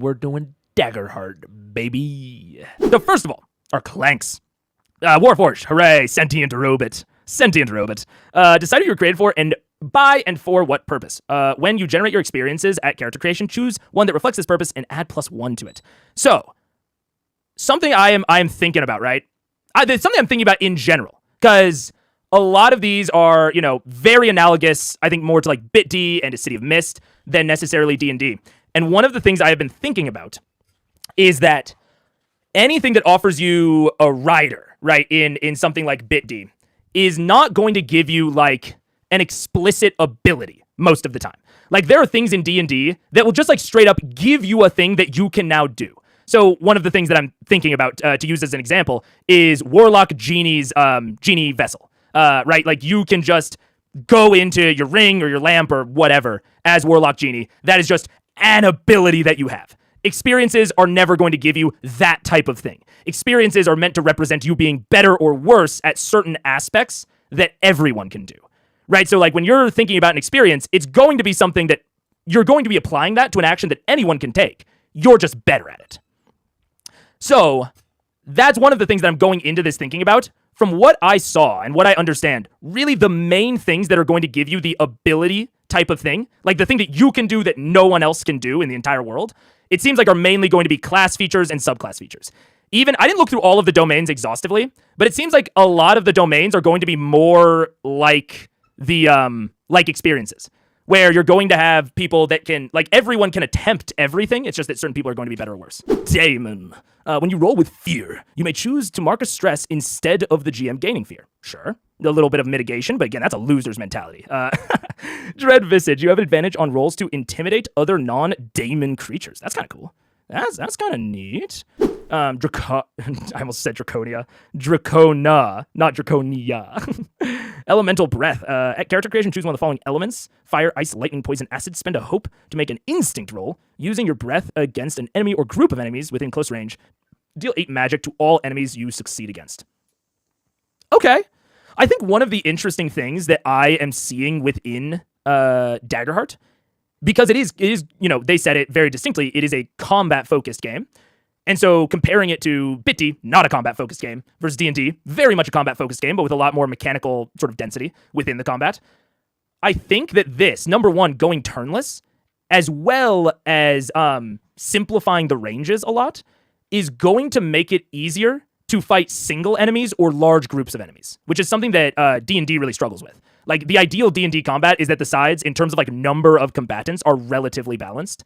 We're doing Daggerheart, baby. So first of all, our clanks. Warforged, hooray, sentient robot. Sentient robot. Decide who you're created for and by and for what purpose. When you generate your experiences at character creation, choose one that reflects this purpose and add +1 to it. So, something I am thinking about, right? It's something I'm thinking about in general, because a lot of these are, very analogous, I think, more to like BitD and a City of Mist than necessarily D&D. And one of the things I have been thinking about is that anything that offers you a rider, right, in something like BitD is not going to give you like an explicit ability most of the time. Like there are things in D&D that will just like straight up give you a thing that you can now do. So one of the things that I'm thinking about to use as an example is Warlock Genie's Genie Vessel, right? Like you can just go into your ring or your lamp or whatever as Warlock Genie. That is just an ability that you have. Experiences are never going to give you that type of thing. Experiences are meant to represent you being better or worse at certain aspects that everyone can do, right? So like when you're thinking about an experience, it's going to be something that you're going to be applying that to an action that anyone can take. You're just better at it. So that's one of the things that I'm going into this thinking about. From what I saw and what I understand, really the main things that are going to give you the ability type of thing, like the thing that you can do that no one else can do in the entire world, it seems like are mainly going to be class features and subclass features. Even, I didn't look through all of the domains exhaustively, but it seems like a lot of the domains are going to be more like the, like experiences, where you're going to have people that can, like everyone can attempt everything, it's just that certain people are going to be better or worse. Damon. When you roll with fear, you may choose to mark a stress instead of the GM gaining fear. Sure. A little bit of mitigation, but again, that's a loser's mentality. Dread Visage, you have an advantage on rolls to intimidate other non-daemon creatures. That's kind of cool. That's kind of neat. I almost said Draconia. Dracona, not Draconia. Elemental Breath. At character creation, choose one of the following elements. Fire, ice, lightning, poison, acid. Spend a hope to make an instinct roll using your breath against an enemy or group of enemies within close range. Deal 8 magic to all enemies you succeed against. Okay. I think one of the interesting things that I am seeing within Daggerheart, because it is, they said it very distinctly, it is a combat-focused game. And so comparing it to BitD, not a combat-focused game, versus D&D, very much a combat-focused game, but with a lot more mechanical sort of density within the combat. I think that this, number one, going turnless, as well as simplifying the ranges a lot, is going to make it easier to fight single enemies or large groups of enemies, which is something that D&D really struggles with. Like, the ideal D&D combat is that the sides, in terms of, like, number of combatants, are relatively balanced,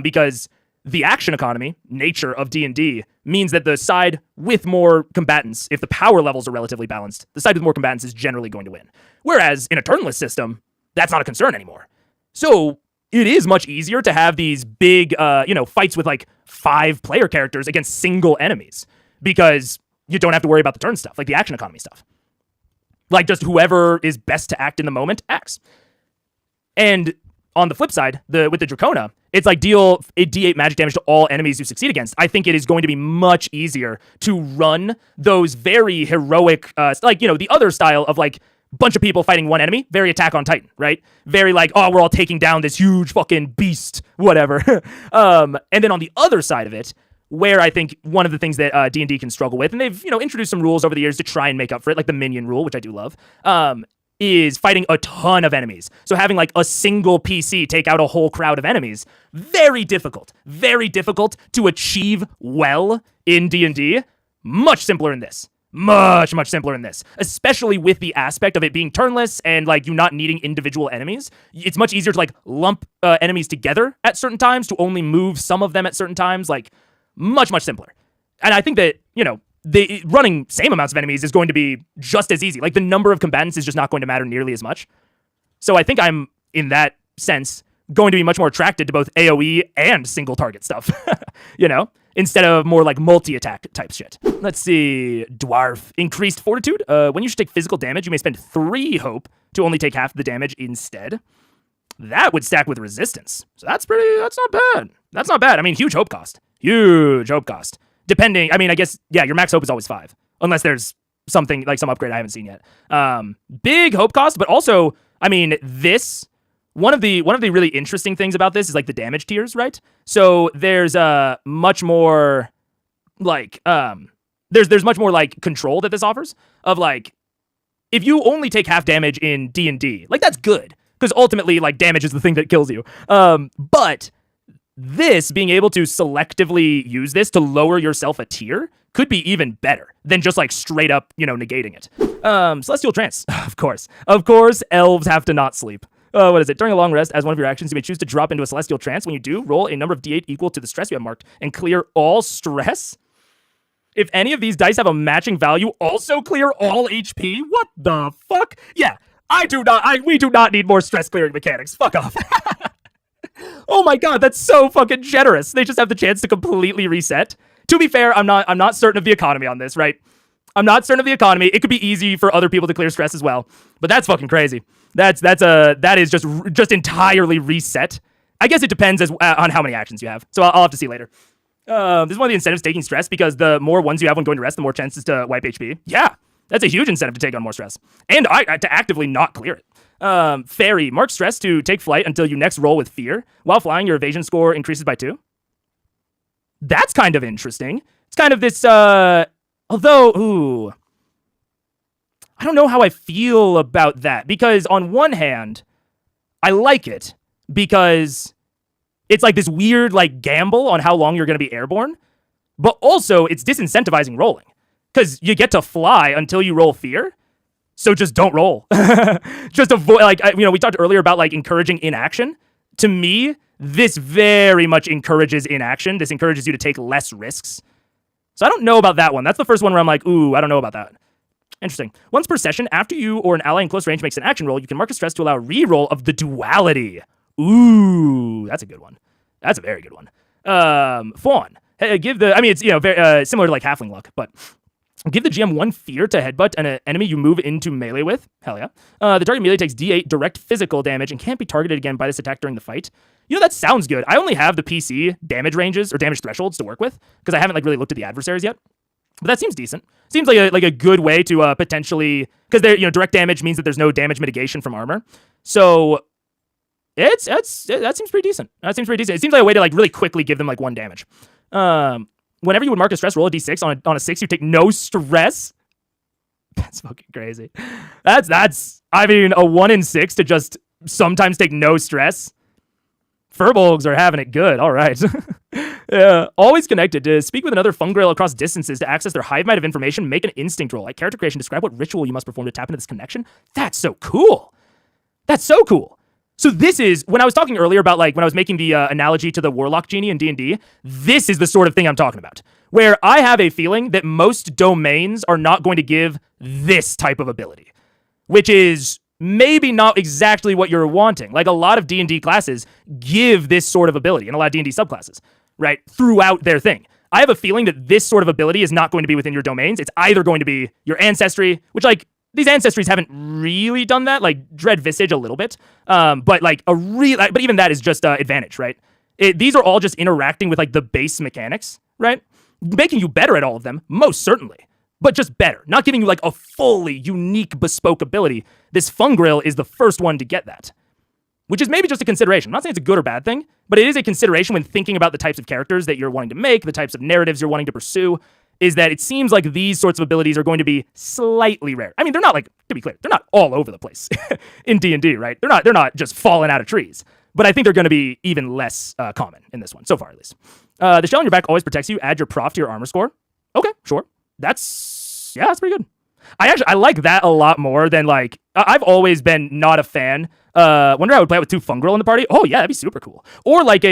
because the action economy, nature of D&D, means that the side with more combatants, if the power levels are relatively balanced, the side with more combatants is generally going to win. Whereas, in a turnless system, that's not a concern anymore. So, it is much easier to have these big, fights with, like, 5 player characters against single enemies, because you don't have to worry about the turn stuff, like the action economy stuff. Like, just whoever is best to act in the moment acts. And on the flip side, with the Dracona, it's like deal a D8 magic damage to all enemies you succeed against. I think it is going to be much easier to run those very heroic, the other style of, like, bunch of people fighting one enemy, very Attack on Titan, right? Very like, oh, we're all taking down this huge fucking beast, whatever. And then on the other side of it, where I think one of the things that D&D can struggle with, and they've, introduced some rules over the years to try and make up for it, like the minion rule, which I do love, is fighting a ton of enemies. So having like a single PC take out a whole crowd of enemies, very difficult to achieve well in D&D. Much simpler in this. Much simpler in this, especially with the aspect of it being turnless and like you not needing individual enemies. It's much easier to like lump enemies together at certain times, to only move some of them at certain times, like much simpler. And I think that, running same amounts of enemies is going to be just as easy. Like the number of combatants is just not going to matter nearly as much. So I think I'm, in that sense, going to be much more attracted to both AoE and single target stuff, instead of more like multi-attack type shit. Let's see. Dwarf. Increased fortitude. When you should take physical damage, you may spend 3 hope to only take half the damage instead. That would stack with resistance. So that's not bad. I mean, huge hope cost. Depending, I guess, yeah, your max hope is always 5. Unless there's something, like some upgrade I haven't seen yet. Big hope cost, but also, this one of the really interesting things about this is like the damage tiers, right? So there's much more like there's much more like control that this offers of like if you only take half damage in D&D, like that's good because ultimately like damage is the thing that kills you. But this being able to selectively use this to lower yourself a tier could be even better than just like straight up, negating it. Celestial Trance, of course, elves have to not sleep. What is it? During a long rest, as one of your actions, you may choose to drop into a celestial trance. When you do, roll a number of d8 equal to the stress you have marked and clear all stress. If any of these dice have a matching value, also clear all HP. What the fuck? Yeah, we do not need more stress clearing mechanics. Fuck off. Oh my god, that's so fucking generous. They just have the chance to completely reset. To be fair, I'm not certain of the economy on this, right? I'm not certain of the economy. It could be easy for other people to clear stress as well, but that's fucking crazy. That is just entirely reset. I guess it depends on how many actions you have. So I'll have to see later. This is one of the incentives taking stress because the more ones you have when going to rest, the more chances to wipe HP. Yeah, that's a huge incentive to take on more stress and to actively not clear it. Fairy, mark stress to take flight until you next roll with fear. While flying, your evasion score increases by 2. That's kind of interesting. It's kind of this, although, ooh, I don't know how I feel about that because on one hand, I like it because it's like this weird like gamble on how long you're going to be airborne, but also it's disincentivizing rolling because you get to fly until you roll fear. So just don't roll. Just avoid, like, we talked earlier about like encouraging inaction. To me, this very much encourages inaction. This encourages you to take less risks. So I don't know about that one. That's the first one where I'm like, ooh, I don't know about that. Interesting. Once per session, after you or an ally in close range makes an action roll, you can mark a stress to allow a reroll of the duality. Ooh, that's a good one. That's a very good one. Fawn. It's very similar to like halfling luck, but give the GM 1 fear to headbutt an enemy you move into melee with. Hell yeah. The target melee takes d8 direct physical damage and can't be targeted again by this attack during the fight. That sounds good. I only have the PC damage ranges or damage thresholds to work with because I haven't like really looked at the adversaries yet. But that seems decent. Seems like a good way to potentially, because direct damage means that there's no damage mitigation from armor. So that seems pretty decent. It seems like a way to like really quickly give them like 1 damage. Whenever you would mark a stress, roll a d6. On a 6, you take no stress. That's fucking crazy. That's a 1 in 6 to just sometimes take no stress. Furbolgs are having it good. All right. Yeah. Always connected. To speak with another fungrail across distances to access their hive mind of information, make an instinct roll. Like character creation, describe what ritual you must perform to tap into this connection. That's so cool. So this is, when I was talking earlier about like when I was making the analogy to the Warlock Genie in D&D, this is the sort of thing I'm talking about. Where I have a feeling that most domains are not going to give this type of ability. Which is maybe not exactly what you're wanting. Like a lot of D&D classes give this sort of ability, and a lot of D&D subclasses, right, throughout their thing. I have a feeling that this sort of ability is not going to be within your domains. It's either going to be your Ancestry, which like, these Ancestries haven't really done that, like Dread Visage a little bit, but even that is just advantage, right? These are all just interacting with like the base mechanics, right? Making you better at all of them, most certainly, but just better, not giving you like a fully unique bespoke ability. This Fungrail is the first one to get that, which is maybe just a consideration. I'm not saying it's a good or bad thing, but it is a consideration when thinking about the types of characters that you're wanting to make, the types of narratives you're wanting to pursue, is that it seems like these sorts of abilities are going to be slightly rare. I mean, they're not like, to be clear, they're not all over the place in D&D, right? They're not just falling out of trees, but I think they're going to be even less common in this one, so far at least. The shell on your back always protects you. Add your prof to your armor score. Okay, sure. That's pretty good. I like that a lot more than like, I've always been not a fan. Wonder I would play with 2 Fungrail in the party. Oh yeah, that'd be super cool. Or like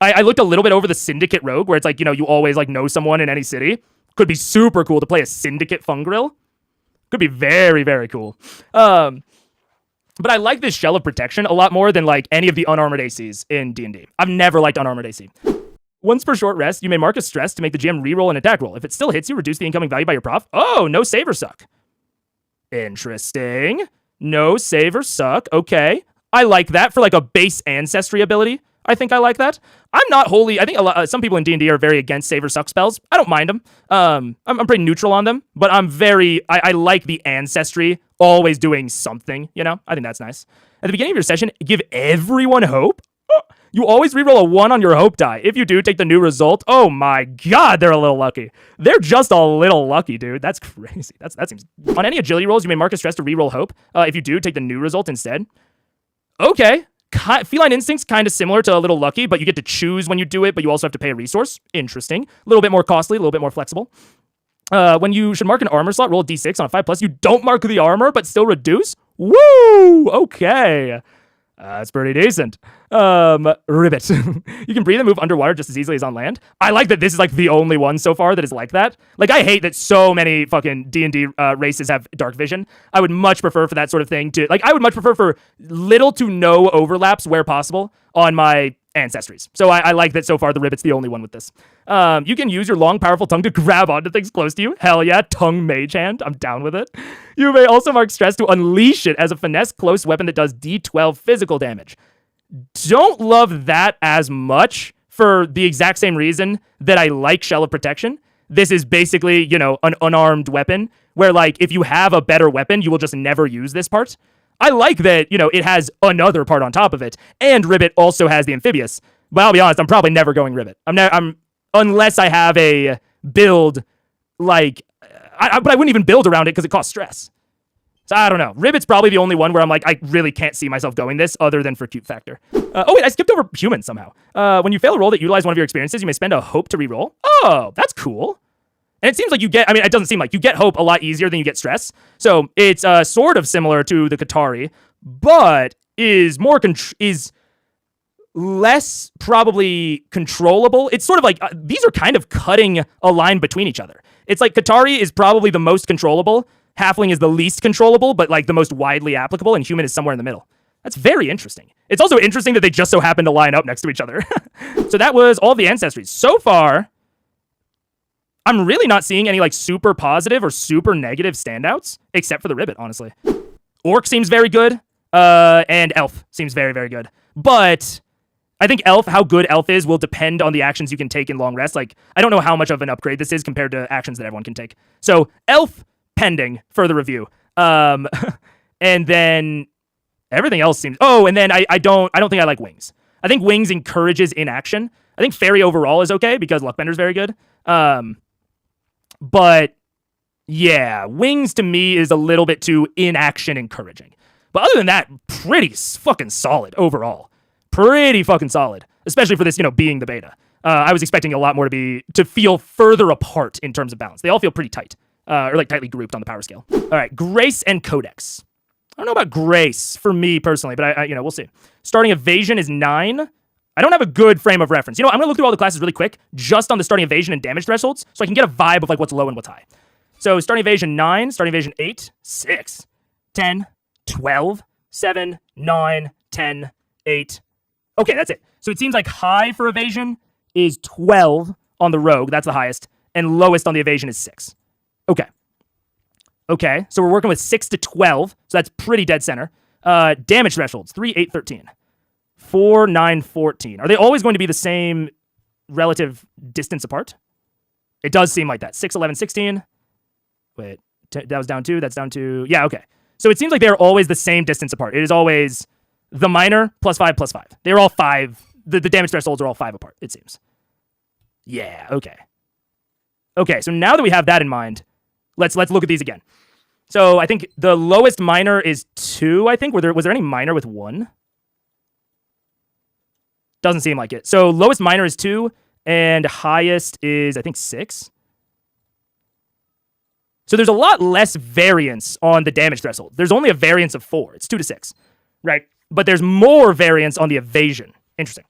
I looked a little bit over the Syndicate Rogue, where it's like, you always like know someone in any city. Could be super cool to play a Syndicate Fungrail. Could be very, very cool. But I like this shell of protection a lot more than like any of the unarmored ACs in D&D. I've never liked unarmored AC. Once per short rest, you may mark a stress to make the GM reroll an attack roll. If it still hits you, reduce the incoming value by your prof. Oh, no save or suck. Interesting. No save or suck. Okay. I like that for like a base Ancestry ability. I think I like that. I'm not wholly. I think some people in D&D are very against save or suck spells. I don't mind them. I'm pretty neutral on them, but I like the ancestry always doing something. You know, I think that's nice. At the beginning of your session, give everyone hope. You always reroll a 1 on your hope die. If you do, take the new result. Oh my god, they're a little lucky. They're just a little lucky, dude. That's crazy. That seems... On any agility rolls, you may mark a stress to reroll hope. If you do, take the new result instead. Okay. Feline instincts kind of similar to a little lucky, but you get to choose when you do it, but you also have to pay a resource. Interesting. A little bit more costly, a little bit more flexible. When you should mark an armor slot, roll a d6 on a 5+. You don't mark the armor, but still reduce. Woo! Okay. That's pretty decent. Ribbit. You can breathe and move underwater just as easily as on land. I like that this is like the only one so far that is like that. Like, I hate that so many fucking D&D races have dark vision. I would much prefer for that sort of thing to, like, I would much prefer for little to no overlaps where possible on my ancestries. So I like that so far the Ribbit's the only one with this. You can use your long, powerful tongue to grab onto things close to you. Hell yeah, tongue mage hand. I'm down with it. You may also mark stress to unleash it as a finesse close weapon that does d12 physical damage. Don't love that as much for the exact same reason that I like Shell of Protection. This is basically, you know, an unarmed weapon where, like, if you have a better weapon, you will just never use this part. I like that, you know, it has another part on top of it, and Ribbit also has the amphibious. But I'll be honest, I'm probably never going Ribbit. Unless I have a build, like, but I wouldn't even build around it because it costs stress. So I don't know. Ribbit's probably the only one where I'm like, I really can't see myself going this other than for cute factor. Oh wait, I skipped over human somehow. When you fail a roll that utilizes one of your experiences, you may spend a hope to reroll. Oh, that's cool. And it seems like you get, it doesn't seem like you get hope a lot easier than you get stress. So it's sort of similar to the Qatari, but is less probably controllable. It's sort of like, these are kind of cutting a line between each other. It's like Qatari is probably the most controllable, Halfling is the least controllable, but like the most widely applicable, and Human is somewhere in the middle. That's very interesting. It's also interesting that they just so happen to line up next to each other. So that was all the ancestries. So far, I'm really not seeing any like super positive or super negative standouts, except for the Ribbit, honestly. Orc seems very good, and Elf seems very, very good. But I think Elf, how good Elf is, will depend on the actions you can take in long rest. Like, I don't know how much of an upgrade this is compared to actions that everyone can take. So Elf, pending further review. And then everything else seems... Oh, and then I don't think I like Wings. I think Wings encourages inaction. I think Fairy overall is okay because Luckbender's very good. But yeah, Wings to me is a little bit too inaction encouraging. But other than that, pretty fucking solid overall. Pretty fucking solid, especially for this, being the beta. I was expecting a lot more to feel further apart in terms of balance. They all feel pretty tight, or like tightly grouped on the power scale. All right, Grace and Codex. I don't know about Grace for me personally, but I we'll see. Starting evasion is 9. I don't have a good frame of reference. I'm gonna look through all the classes really quick, just on the starting evasion and damage thresholds, so I can get a vibe of like what's low and what's high. So starting evasion 9, starting evasion 8, 6, 10, 12, 7, 9, 10, 8. Okay, that's it. So it seems like high for evasion is 12 on the rogue. That's the highest. And lowest on the evasion is 6. Okay. Okay, so we're working with 6 to 12. So that's pretty dead center. Damage thresholds, 3, 8, 13. 4, 9, 14. Are they always going to be the same relative distance apart? It does seem like that. 6, 11, 16. Wait, that was down 2. That's down 2. Yeah, okay. So it seems like they're always the same distance apart. It is always the minor +5, +5. They're all 5. The damage thresholds are all 5 apart, it seems. Yeah, okay. Okay, so now that we have that in mind, let's look at these again. So I think the lowest minor is 2, I think. Was there any minor with 1? Doesn't seem like it. So lowest minor is 2, and highest is, I think, 6. So there's a lot less variance on the damage threshold. There's only a variance of 4. It's 2 to 6, right? But there's more variance on the evasion. Interesting.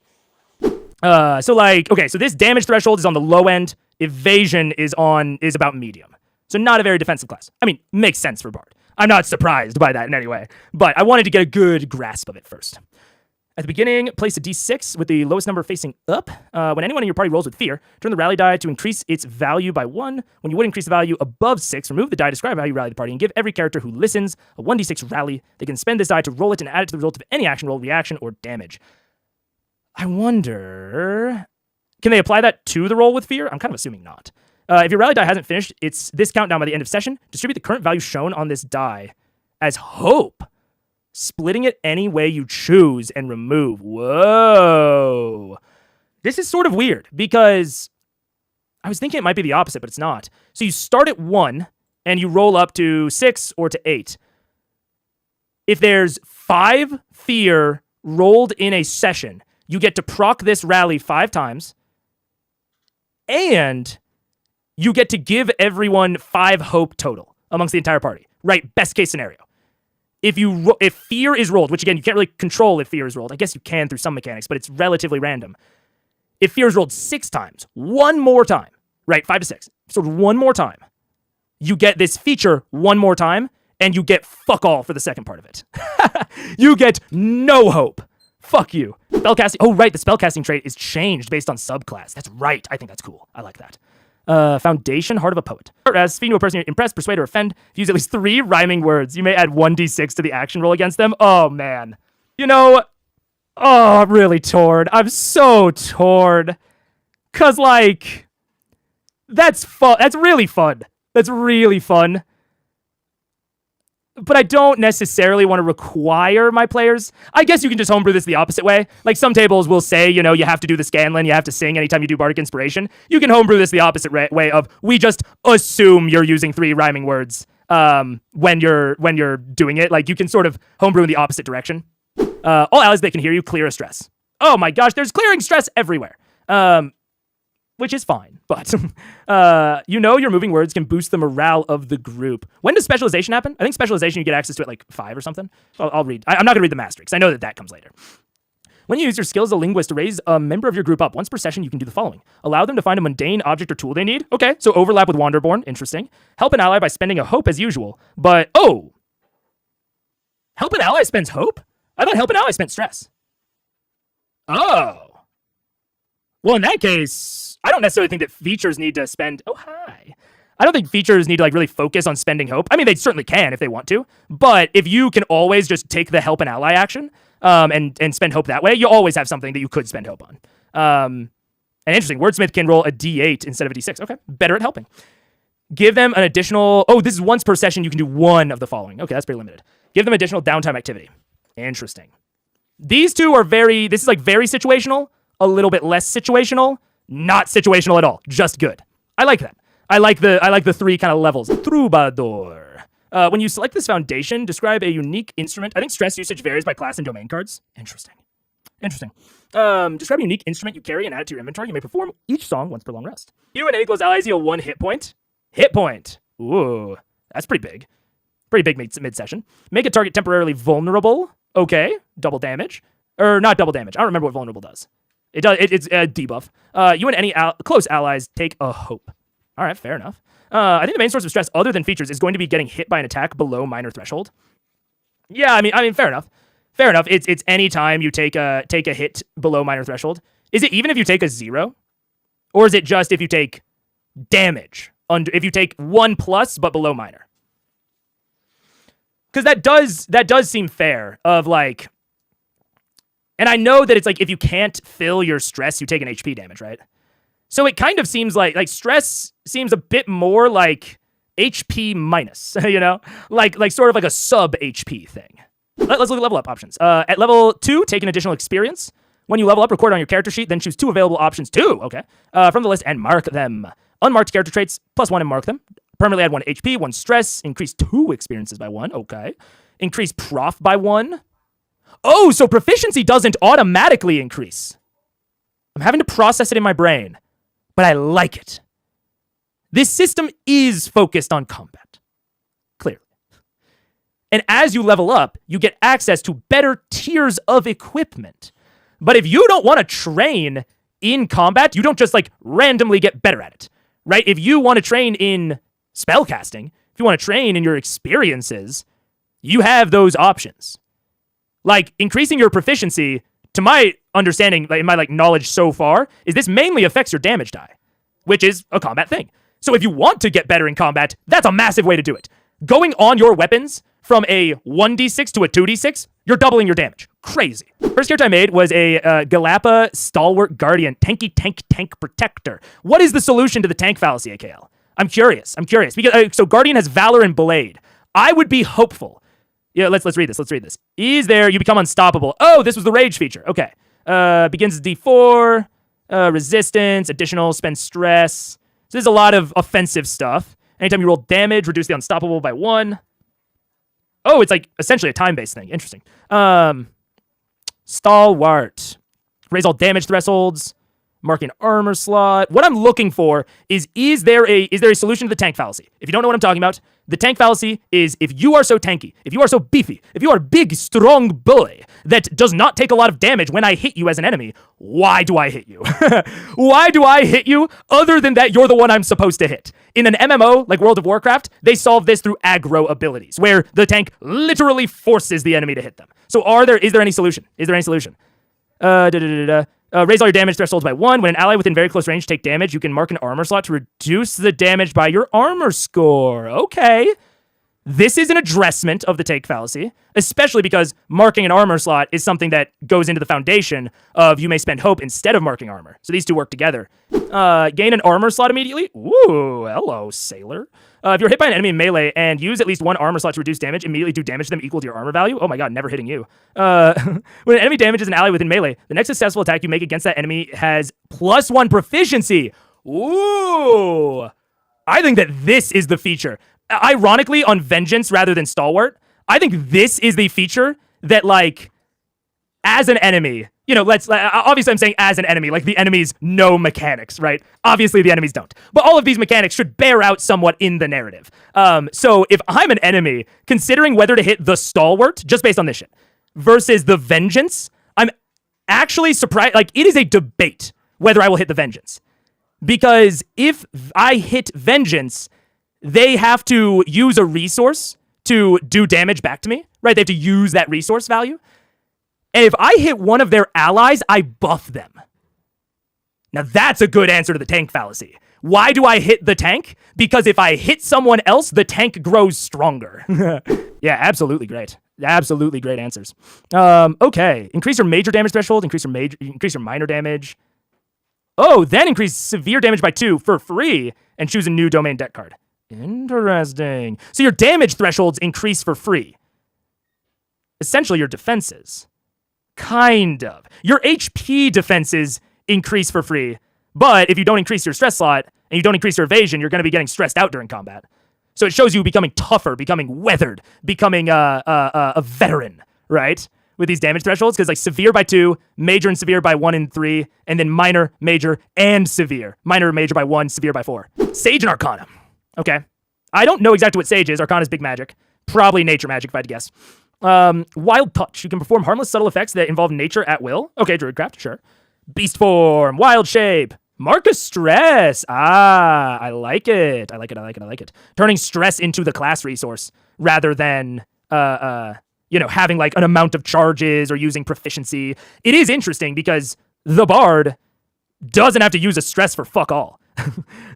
So this damage threshold is on the low end. Evasion is about medium. So not a very defensive class. I mean, makes sense for Bard. I'm not surprised by that in any way, but I wanted to get a good grasp of it first. At the beginning, place a d6 with the lowest number facing up. When anyone in your party rolls with fear, turn the rally die to increase its value by 1. When you would increase the value above 6, remove the die to describe how you rally the party and give every character who listens a 1d6 rally. They can spend this die to roll it and add it to the result of any action roll, reaction, or damage. I wonder, can they apply that to the roll with fear? I'm kind of assuming not. If your rally die hasn't finished, it's this countdown by the end of session. Distribute the current value shown on this die as hope, splitting it any way you choose and remove. Whoa. This is sort of weird because I was thinking it might be the opposite, but it's not. So you start at 1 and you roll up to 6 or to 8. If there's 5 fear rolled in a session, you get to proc this rally 5 times, and you get to give everyone 5 hope total amongst the entire party. Right, best case scenario. If fear is rolled, which again, you can't really control if fear is rolled. I guess you can through some mechanics, but it's relatively random. If fear is rolled 6 times, one more time, right, 5 to 6, so one more time, you get this feature one more time, and you get fuck all for the second part of it. You get no hope. Fuck you. Spellcasting. Oh, right. The spellcasting trait is changed based on subclass. That's right. I think that's cool. I like that. Foundation, Heart of a Poet. As speaking to a person you impress, persuade, or offend, if you use at least 3 rhyming words, you may add 1d6 to the action roll against them. Oh, man. You know, I'm really torn. I'm so torn. Because, like, that's fun. That's really fun. That's really fun. But I don't necessarily want to require my players. I guess you can just homebrew this the opposite way. Like some tables will say, you know, you have to do the Scanlan, you have to sing anytime you do Bardic Inspiration. You can homebrew this the opposite way of we just assume you're using 3 rhyming words when you're doing it. Like you can sort of homebrew in the opposite direction. All allies that can hear you clear a stress. Oh my gosh, there's clearing stress everywhere. Which is fine, but you know your moving words can boost the morale of the group. When does specialization happen? I think specialization, you get access to it like 5 or something. I'll read. I'm not going to read the mastery because I know that comes later. When you use your skill as a linguist to raise a member of your group up, once per session, you can do the following. Allow them to find a mundane object or tool they need. Okay, so overlap with Wanderborn. Interesting. Help an ally by spending a hope as usual, but help an ally spends hope? I thought help an ally spent stress. Oh. Well, in that case, I don't necessarily think that features need to spend... Oh, hi. I don't think features need to like really focus on spending hope. I mean, they certainly can if they want to. But if you can always just take the help an ally action and spend hope that way, you always have something that you could spend hope on. And interesting, Wordsmith can roll a d8 instead of a d6. Okay, better at helping. Give them an additional... Oh, this is once per session. You can do 1 of the following. Okay, that's pretty limited. Give them additional downtime activity. Interesting. These two are very... This is like very situational. A little bit less situational, not situational at all, just good. I like that. I like the 3 kind of levels. Troubadour. When you select this foundation, describe a unique instrument. I think stress usage varies by class and domain cards. Interesting. Describe a unique instrument you carry and add it to your inventory. You may perform each song once per long rest. You and any close allies deal 1 hit point. Hit point. Ooh, that's pretty big. Pretty big mid-session. Make a target temporarily vulnerable. Okay, double damage. Or not double damage. I don't remember what vulnerable does. It does. It's a debuff. You and any close allies take a hope. All right, fair enough. I think the main source of stress, other than features, is going to be getting hit by an attack below minor threshold. Yeah, I mean, fair enough. Fair enough. It's any time you take a hit below minor threshold. Is it even if you take a 0, or is it just if you take damage if you take 1+ but below minor? Because that does seem fair. Of like. And I know that it's like if you can't fill your stress, you take an HP damage, right? So it kind of seems like stress seems a bit more like HP minus, you know? Like sort of like a sub HP thing. Let's look at level up options. At level 2, take an additional experience. When you level up, record on your character sheet, then choose 2 available options, 2, okay, from the list and mark them. Unmarked character traits, +1 and mark them. Permanently add 1 HP, 1 stress, increase 2 experiences by 1, okay. Increase prof by 1. Oh, so proficiency doesn't automatically increase. I'm having to process it in my brain, but I like it. This system is focused on combat, clearly. And as you level up, you get access to better tiers of equipment. But if you don't want to train in combat, you don't just like randomly get better at it, right? If you want to train in spellcasting, if you want to train in your experiences, you have those options. Like, increasing your proficiency, to my understanding, like, in my like knowledge so far, is this mainly affects your damage die, which is a combat thing. So if you want to get better in combat, that's a massive way to do it. Going on your weapons from a 1d6 to a 2d6, you're doubling your damage. Crazy. First character I made was a Galapa Stalwart Guardian, tank protector. What is the solution to the tank fallacy, AKL? I'm curious. Because so Guardian has Valor and Blade. I would be hopeful. Yeah, let's read this. Is there, you become unstoppable. Oh, this was the rage feature. Okay. Begins as D4, resistance, additional, spend stress. So there's a lot of offensive stuff. Anytime you roll damage, reduce the unstoppable by 1. Oh, it's like essentially a time-based thing. Interesting. Stalwart. Raise all damage thresholds. Mark an armor slot. What I'm looking for is there a solution to the tank fallacy? If you don't know what I'm talking about, the tank fallacy is if you are so tanky, if you are so beefy, if you are a big, strong boy that does not take a lot of damage when I hit you as an enemy, why do I hit you? Why do I hit you other than that you're the one I'm supposed to hit? In an MMO like World of Warcraft, they solve this through aggro abilities, where the tank literally forces the enemy to hit them. So is there any solution? Raise all your damage thresholds by 1. When an ally within very close range take damage, you can mark an armor slot to reduce the damage by your armor score. Okay. This is an addressment of the tank fallacy, especially because marking an armor slot is something that goes into the foundation of you may spend hope instead of marking armor. So these two work together. Gain an armor slot immediately. Ooh, hello, sailor. If you're hit by an enemy in melee and use at least 1 armor slot to reduce damage, immediately do damage to them equal to your armor value. Oh my god, never hitting you. When an enemy damages an ally within melee, the next successful attack you make against that enemy has +1 proficiency. Ooh. I think that this is the feature. Ironically, on Vengeance rather than Stalwart, I think this is the feature that, like, as an enemy, you know, obviously I'm saying as an enemy, like the enemies know mechanics, right? Obviously the enemies don't. But all of these mechanics should bear out somewhat in the narrative. So if I'm an enemy, considering whether to hit the Stalwart, just based on this shit, versus the Vengeance, I'm actually surprised. Like, it is a debate whether I will hit the Vengeance. Because if I hit Vengeance, they have to use a resource to do damage back to me, right? They have to use that resource value. And if I hit one of their allies, I buff them. Now that's a good answer to the tank fallacy. Why do I hit the tank? Because if I hit someone else, the tank grows stronger. Yeah, absolutely great. Absolutely great answers. Okay. Increase your major damage threshold, increase your minor damage. Oh, then increase severe damage by 2 for free and choose a new domain deck card. Interesting. So your damage thresholds increase for free. Essentially your defenses. Kind of. Your HP defenses increase for free, but if you don't increase your stress slot and you don't increase your evasion, you're going to be getting stressed out during combat. So it shows you becoming tougher, becoming weathered, becoming a veteran, right? With these damage thresholds, because like severe by 2, major and severe by 1 and 3, and then minor, major, and severe. Minor, major by 1, severe by 4. Sage and Arcana. Okay. I don't know exactly what Sage is. Arcana is big magic. Probably nature magic, if I had to guess. Wild Touch. You can perform harmless, subtle effects that involve nature at will. Okay, Druidcraft, sure. Beast Form. Wild Shape. Mark of Stress. Ah, I like it. I like it. Turning stress into the class resource rather than, having like an amount of charges or using proficiency. It is interesting because the Bard doesn't have to use a stress for fuck all.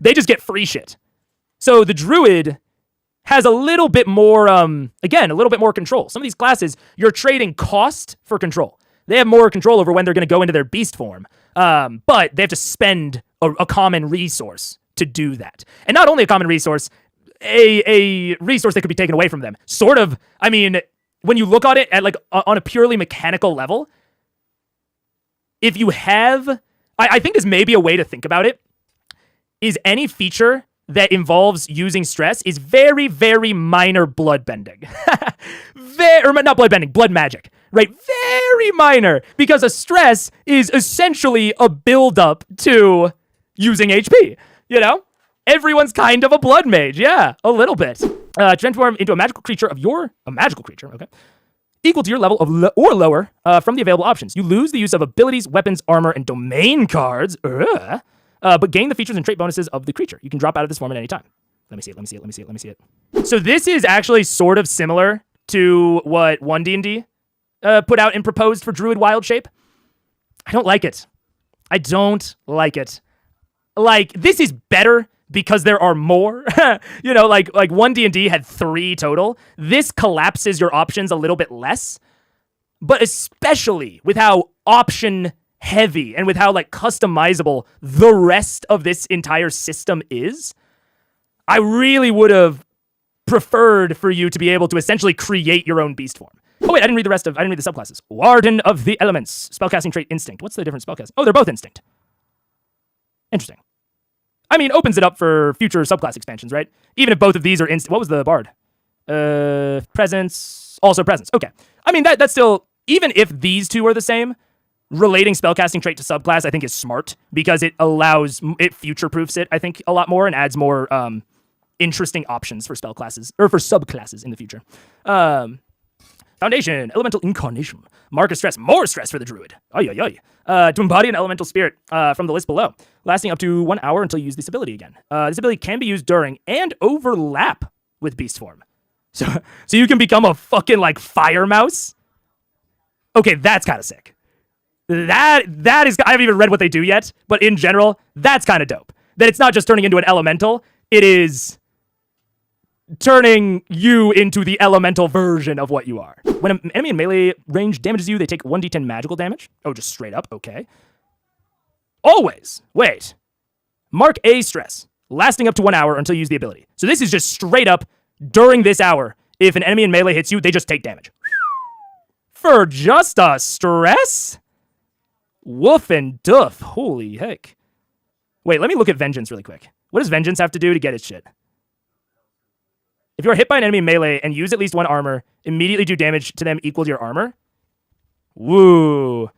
They just get free shit. So the Druid has a little bit more, again, a little bit more control. Some of these classes, you're trading cost for control. They have more control over when they're going to go into their beast form, but they have to spend a common resource to do that. And not only a common resource, a resource that could be taken away from them. Sort of, I mean, when you look at it at like on a purely mechanical level, if you have, I think this may be a way to think about it, is any feature that involves using stress is very, very minor bloodbending. Not bloodbending, blood magic, right? Very minor, because a stress is essentially a build-up to using HP, you know? Everyone's kind of a blood mage, yeah, a little bit. Transform into a magical creature, okay? Equal to your level of or lower from the available options. You lose the use of abilities, weapons, armor, and domain cards. But gain the features and trait bonuses of the creature. You can drop out of this form at any time. Let me see it. So this is actually sort of similar to what 1D&D put out and proposed for Druid Wild Shape. I don't like it. Like, this is better because there are more. You know, like one D&D had 3 total. This collapses your options a little bit less, but especially with how option heavy and with how like customizable the rest of this entire system is, I really would have preferred for you to be able to essentially create your own beast form. Oh wait, I didn't read the subclasses. Warden of the Elements, spellcasting trait Instinct. What's the different spellcasting? Oh, they're both Instinct. Interesting. I mean, opens it up for future subclass expansions, right? Even if both of these are instant. What was the Bard? Presence. Also Presence. Okay. I mean, that's still, even if these two are the same, relating spellcasting trait to subclass, I think is smart because it future-proofs it, I think, a lot more and adds more interesting options for spellclasses, or for subclasses in the future. Foundation, Elemental Incarnation. Mark of stress, more stress for the Druid. To embody an elemental spirit from the list below, lasting up to 1 hour until you use this ability again. This ability can be used during and overlap with beast form. So you can become a fucking like fire mouse. Okay, that's kind of sick. That is, I haven't even read what they do yet, but in general, that's kind of dope. That it's not just turning into an elemental, it is turning you into the elemental version of what you are. When an enemy in melee range damages you, they take 1d10 magical damage. Oh, just straight up, okay. Always, wait. Mark A stress, lasting up to 1 hour until you use the ability. So this is just straight up, during this hour, if an enemy in melee hits you, they just take damage. For just a stress? Woof and doof, holy heck. Wait, let me look at Vengeance really quick. What does Vengeance have to do to get its shit? If you're hit by an enemy in melee and use at least 1 armor, immediately do damage to them equal to your armor. Woo.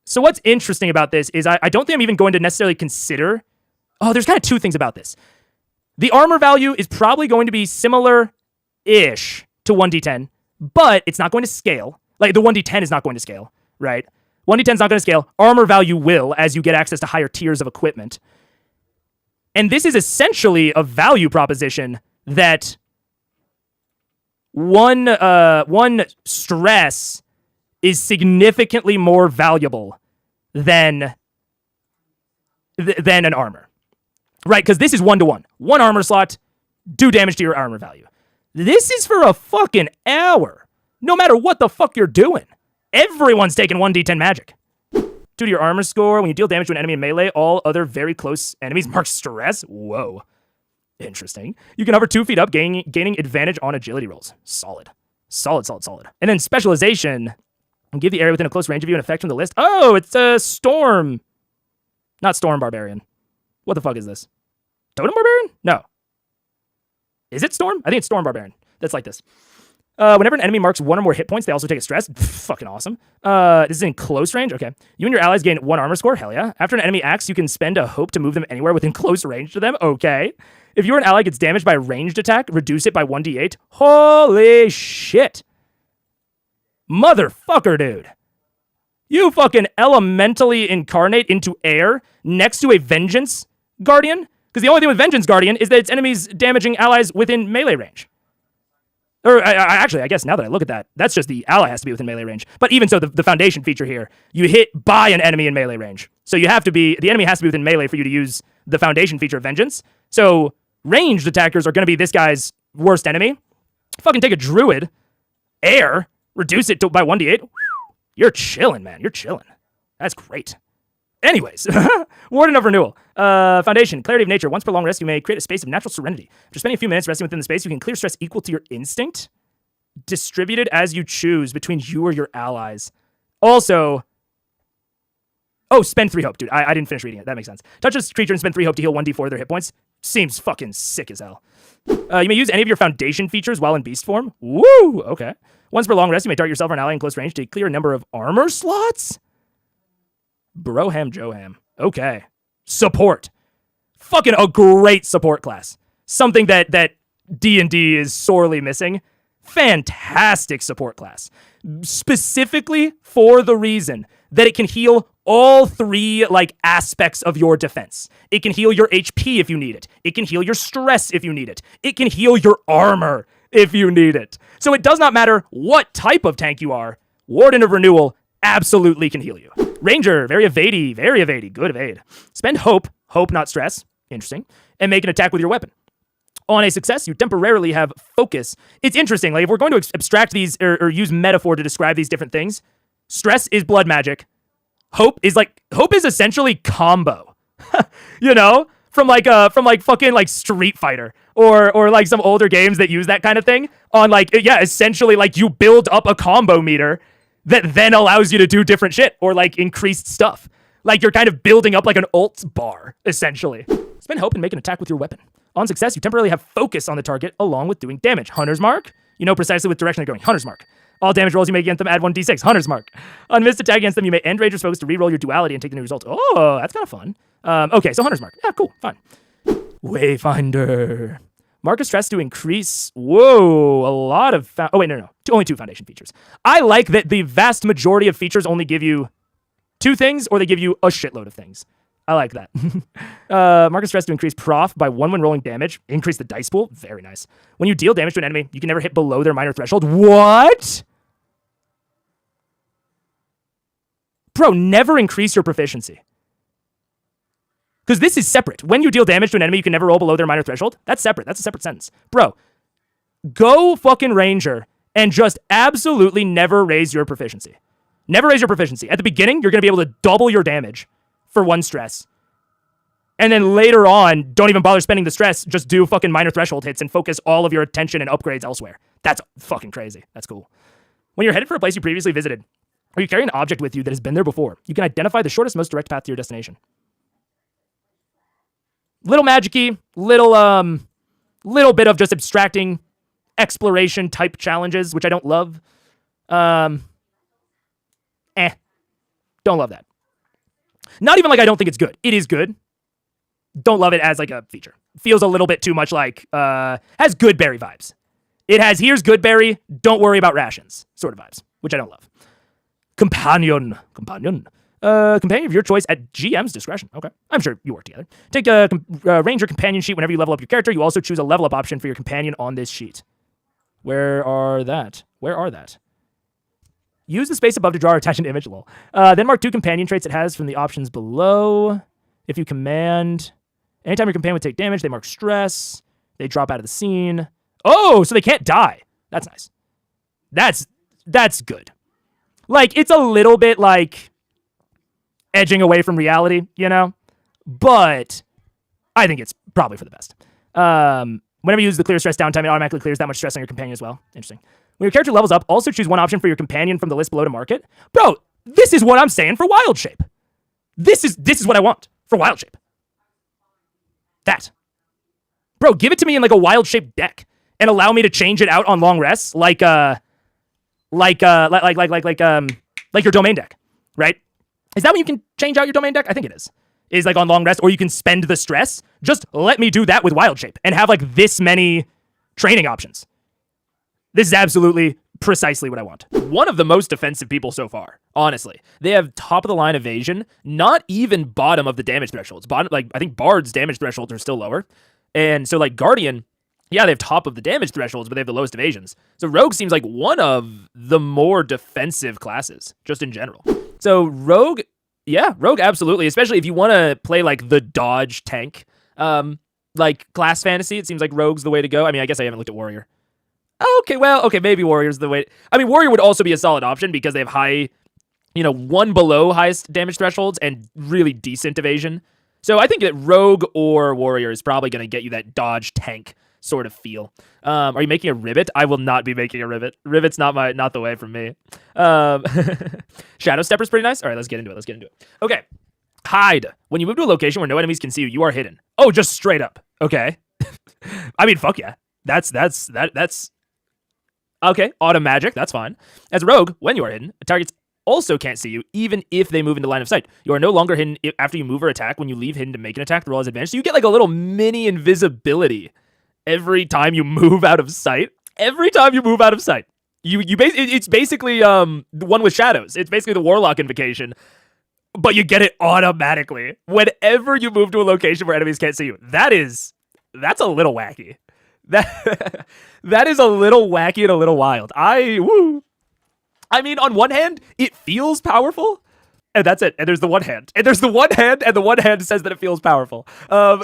So what's interesting about this is I don't think I'm even going to necessarily consider... Oh, there's kind of 2 things about this. The armor value is probably going to be similar-ish to 1d10, but it's not going to scale. Like, the 1d10 is not going to scale, right? 1d10 is not going to scale. Armor value will, as you get access to higher tiers of equipment. And this is essentially a value proposition that one stress is significantly more valuable than an armor, right? Because this is 1-to-1. 1 armor slot, do damage to your armor value. This is for a fucking hour. No matter what the fuck you're doing, everyone's taking 1d10 magic. 2 to your armor score. When you deal damage to an enemy in melee, all other very close enemies mark stress. Whoa. Interesting. You can hover 2 feet up, gaining advantage on agility rolls. Solid. Solid. And then specialization. Give the area within a close range of you an effect from the list. Oh, it's a storm. Not storm barbarian. What the fuck is this? Totem barbarian? No. Is it storm? I think it's storm barbarian. That's like this. Whenever an enemy marks 1 or more hit points, they also take a stress. Fucking awesome. This is in close range. Okay. You and your allies gain 1 armor score. Hell yeah. After an enemy acts, you can spend a hope to move them anywhere within close range to them. Okay. If your ally gets damaged by a ranged attack, reduce it by 1d8. Holy shit. Motherfucker, dude. You fucking elementally incarnate into air next to a Vengeance Guardian? Because the only thing with Vengeance Guardian is that its enemies damaging allies within melee range. Or actually, I guess now that I look at that, that's just the ally has to be within melee range. But even so, the foundation feature here, you hit by an enemy in melee range. So you have to be, the enemy has to be within melee for you to use the foundation feature of Vengeance. So ranged attackers are going to be this guy's worst enemy. Fucking take a Druid, air, reduce it by 1d8. You're chilling, man. You're chilling. That's great. Anyways, Warden of Renewal. Foundation, Clarity of Nature. Once per long rest, you may create a space of natural serenity. After spending a few minutes resting within the space, you can clear stress equal to your instinct, distributed as you choose between you or your allies. Also, spend 3 hope, dude. I didn't finish reading it. That makes sense. Touch this creature and spend 3 hope to heal 1d4 of their hit points. Seems fucking sick as hell. You may use any of your foundation features while in beast form. Woo! Okay. Once per long rest, you may dart yourself or an ally in close range to clear a number of armor slots. Broham Joham. Okay. Support. Fucking a great support class. Something that D&D is sorely missing. Fantastic support class. Specifically for the reason that it can heal all 3 aspects of your defense. It can heal your HP if you need it. It can heal your stress if you need it. It can heal your armor if you need it. So it does not matter what type of tank you are. Warden of Renewal absolutely can heal you. Ranger, very evadey, good evade. Spend hope. Hope, not stress. Interesting. And make an attack with your weapon. On a success, you temporarily have focus. It's interesting. Like if we're going to abstract these or use metaphor to describe these different things, stress is blood magic. Hope is essentially combo. You know? From fucking like Street Fighter or like some older games that use that kind of thing on like, yeah, essentially like you build up a combo meter that then allows you to do different shit or like increased stuff. Like you're kind of building up like an ult bar, essentially. Spend hope and make an attack with your weapon. On success, you temporarily have focus on the target along with doing damage. Hunter's Mark. You know precisely what direction they're going. Hunter's Mark. All damage rolls you make against them add 1d6. Hunter's Mark. On missed attack against them, you may end Ranger's focus to reroll your duality and take the new result. Oh, that's kind of fun. Okay, so Hunter's Mark. Yeah, cool, fine. Wayfinder. Mark of stress to increase. Whoa, a lot of. Oh, wait, no. Only 2 foundation features. I like that the vast majority of features only give you 2 things or they give you a shitload of things. I like that. Mark of stress to increase prof by 1 when rolling damage. Increase the dice pool. Very nice. When you deal damage to an enemy, you can never hit below their minor threshold. What? Bro, never increase your proficiency. Because this is separate. When you deal damage to an enemy, you can never roll below their minor threshold. That's separate. That's a separate sentence. Bro, go fucking Ranger and just absolutely never raise your proficiency. Never raise your proficiency. At the beginning, you're going to be able to double your damage for 1 stress. And then later on, don't even bother spending the stress. Just do fucking minor threshold hits and focus all of your attention and upgrades elsewhere. That's fucking crazy. That's cool. When you're headed for a place you previously visited, or you carry an object with you that has been there before, you can identify the shortest, most direct path to your destination. Little magic-y, little bit of just abstracting exploration type challenges, which I don't love. Don't love that. Not even like I don't think it's good. It is good. Don't love it as like a feature. Feels a little bit too much like, has good berry vibes. It has, here's good berry, don't worry about rations sort of vibes, which I don't love. Companion of your choice at GM's discretion. Okay, I'm sure you work together. Take a Ranger companion sheet whenever you level up your character. You also choose a level up option for your companion on this sheet. Where are that? Use the space above to draw or attach an image. Lol. Then mark 2 companion traits it has from the options below. If you command, anytime your companion would take damage, they mark stress. They drop out of the scene. Oh, so they can't die. That's nice. That's good. Like, it's a little bit like edging away from reality, you know? But I think it's probably for the best. Whenever you use the clear stress downtime, it automatically clears that much stress on your companion as well. Interesting. When your character levels up, also choose 1 option for your companion from the list below to mark it. Bro, this is what I'm saying for Wild Shape. This is what I want for Wild Shape. That. Bro, give it to me in like a Wild Shape deck and allow me to change it out on long rests like your domain deck, right? Is that when you can change out your domain deck? I think it is. Is like on long rest, or you can spend the stress. Just let me do that with Wild Shape and have like this many training options. This is absolutely precisely what I want. One of the most defensive people so far, honestly. They have top of the line evasion, not even bottom of the damage thresholds. Bottom, like I think Bard's damage thresholds are still lower. And so like Guardian, yeah, they have top of the damage thresholds, but they have the lowest evasions. So Rogue seems like one of the more defensive classes, just in general. So Rogue, yeah, Rogue absolutely, especially if you want to play like the dodge tank, like class fantasy, it seems like Rogue's the way to go. I mean, I guess I haven't looked at Warrior. Okay, maybe Warrior's the way. I mean, Warrior would also be a solid option because they have high, 1 below highest damage thresholds and really decent evasion. So I think that Rogue or Warrior is probably going to get you that dodge tank sort of feel. Are you making a Rivet? I will not be making a Rivet. Rivet's not the way for me. Shadow Stepper's pretty nice. All right, let's get into it. Okay. Hide. When you move to a location where no enemies can see you, you are hidden. Oh, just straight up. Okay. I mean, fuck yeah. That's okay. Auto magic. That's fine. As a rogue, when you are hidden, targets also can't see you, even if they move into line of sight. You are no longer hidden after you move or attack. When you leave hidden to make an attack, the roll is advantage. So you get like a little mini invisibility every time you move out of sight. It's basically the one with shadows. It's basically the Warlock invocation, but you get it automatically whenever you move to a location where enemies can't see you. That's a little wacky. That is a little wacky and a little wild. I mean, on one hand, it feels powerful, And that's it. And there's the one hand. And there's the one hand, and the one hand says that it feels powerful. I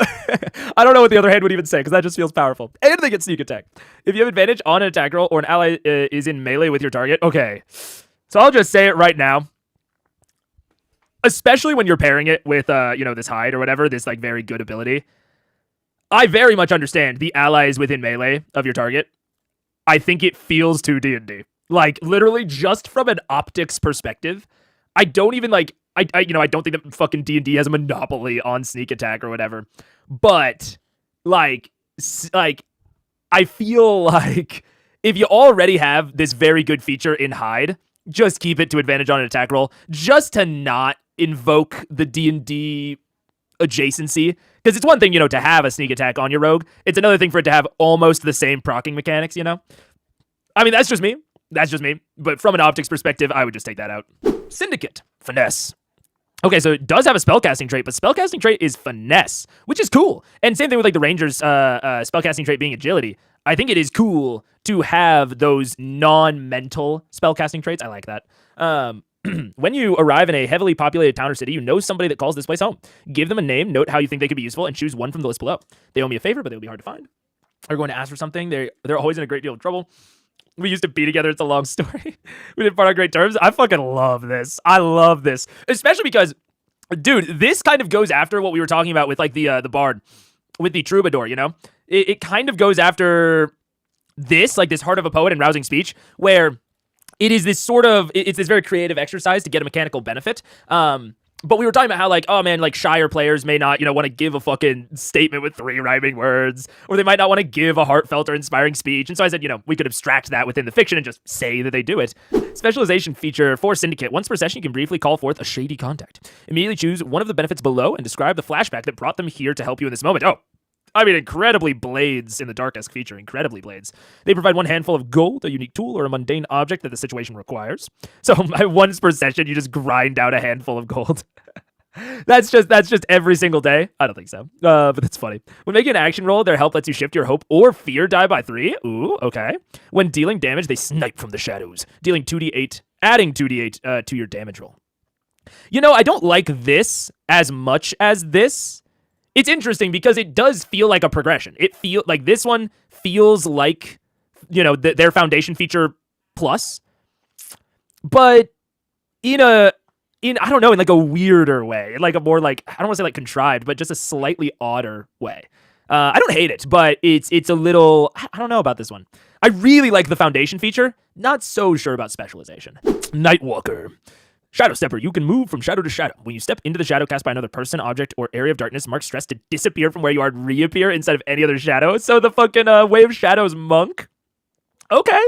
don't know what the other hand would even say, because that just feels powerful. And they get sneak attack. If you have advantage on an attack roll or an ally is in melee with your target. Okay. So I'll just say it right now. Especially when you're pairing it with, this hide or whatever, this, like, very good ability. I very much understand the allies within melee of your target. I think it feels too D&D. Like, literally, just from an optics perspective, I don't even, like, I don't think that fucking D&D has a monopoly on sneak attack or whatever. But, like, I feel like if you already have this very good feature in hide, just keep it to advantage on an attack roll, just to not invoke the D&D adjacency. Because it's one thing, to have a sneak attack on your rogue. It's another thing for it to have almost the same proccing mechanics, I mean, that's just me. But from an optics perspective, I would just take that out. Syndicate. Finesse. Okay, so it does have a spellcasting trait, but spellcasting trait is finesse, which is cool. And same thing with, like, the ranger's spellcasting trait being agility. I think it is cool to have those non-mental spellcasting traits. I like that. When you arrive in a heavily populated town or city, you know somebody that calls this place home. Give them a name, note how you think they could be useful, and choose one from the list below. They owe me a favor, but they'll be hard to find. They're going to ask for something. They're always in a great deal of trouble. We used to be together. It's a long story. We didn't part on great terms. I fucking love this. I love this. Especially because, dude, this kind of goes after what we were talking about with, like, the bard, with the troubadour, It kind of goes after this, like, this heart of a poet and rousing speech, where it is this sort of, it's this very creative exercise to get a mechanical benefit. But we were talking about how, like, oh man, like, Shire players may not, want to give a fucking statement with 3 rhyming words, or they might not want to give a heartfelt or inspiring speech. And so I said, we could abstract that within the fiction and just say that they do it. Specialization feature for Syndicate. Once per session, you can briefly call forth a shady contact. Immediately choose one of the benefits below and describe the flashback that brought them here to help you in this moment. Oh, I mean, incredibly blades in the Dark-esque feature. Incredibly blades. They provide one handful of gold, a unique tool, or a mundane object that the situation requires. So once per session, you just grind out a handful of gold. That's just every single day. I don't think so, but that's funny. When making an action roll, their help lets you shift your hope or fear die by 3. Ooh, okay. When dealing damage, they snipe from the shadows, dealing 2d8, adding 2d8 to your damage roll. I don't like this as much as this. It's interesting because it does feel like a progression. It feels like this one feels like, their foundation feature plus, but in I don't know, in like a weirder way, like a more like, I don't want to say like contrived, but just a slightly odder way. I don't hate it, but it's a little, I don't know about this one. I really like the foundation feature. Not so sure about specialization. Nightwalker. Shadow Stepper, you can move from shadow to shadow. When you step into the shadow cast by another person, object, or area of darkness, mark stress to disappear from where you are and reappear instead of any other shadow. So the fucking Way of Shadows monk. Okay,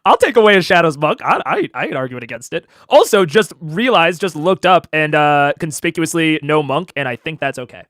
I'll take Way of Shadows monk. I ain't arguing against it. Also, just looked up and conspicuously no monk, and I think that's okay.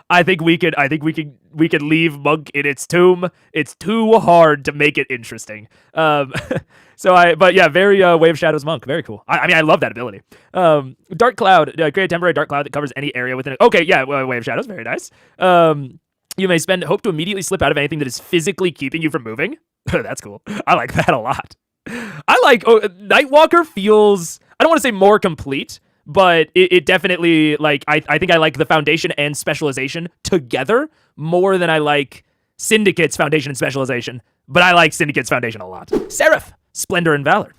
I think we could leave monk in its tomb. It's too hard to make it interesting. But yeah, very Way of Shadows monk, very cool. I mean, I love that ability. Dark cloud, create a temporary dark cloud that covers any area within it. Okay, yeah, Way of Shadows, very nice. You may spend hope to immediately slip out of anything that is physically keeping you from moving. That's cool. I like that a lot. Nightwalker feels, I don't want to say more complete, but it definitely, like, I think I like the foundation and specialization together more than I like Syndicate's foundation and specialization, but I like Syndicate's foundation a lot. Serif, Splendor and Valor.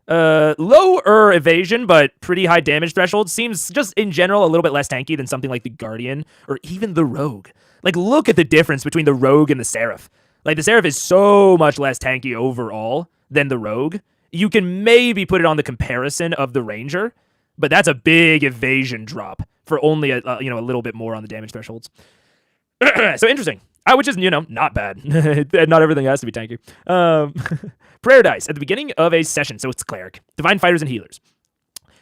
Lower evasion, but pretty high damage threshold. Seems just in general a little bit less tanky than something like the Guardian or even the Rogue. Like, look at the difference between the Rogue and the Serif. Like, the Serif is so much less tanky overall than the Rogue. You can maybe put it on the comparison of the Ranger, but that's a big evasion drop for only a little bit more on the damage thresholds. So interesting. Which is, not bad. Not everything has to be tanky. Prayer dice at the beginning of a session. So it's cleric, divine fighters, and healers.